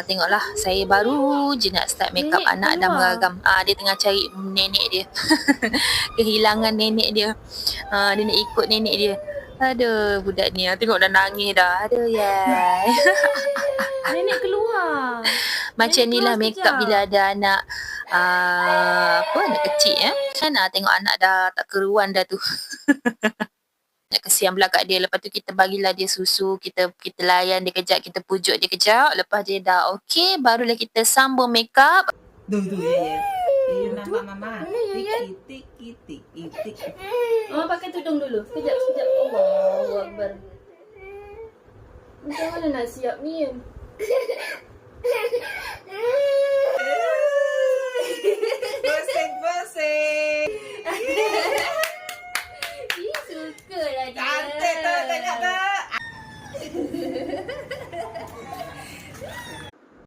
Tengoklah, saya baru je nak start make up, Nenek anak dah keluar. meragam. Dia tengah cari nenek dia. Kehilangan nenek dia. Dia nak ikut nenek dia. Aduh, budak ni. Tengok dah nangis dah. Aduh, yay. Nenek keluar. Macam Nenek ni lah keluar make up sekejap. bila ada anak anak kecil Kan tengok anak dah tak keruan dah tu. Nak kesian pula kat dia. Lepas tu kita bagilah dia susu, kita layan dia kejap, kita pujuk dia kejap. Lepas dia dah okey, barulah kita sambung make up. Tu ya. You nampak mama. Mana ya? Tik. Mama pakai tudung dulu. Sekejap. Allahu Akbar. Macam mana nak siap ni?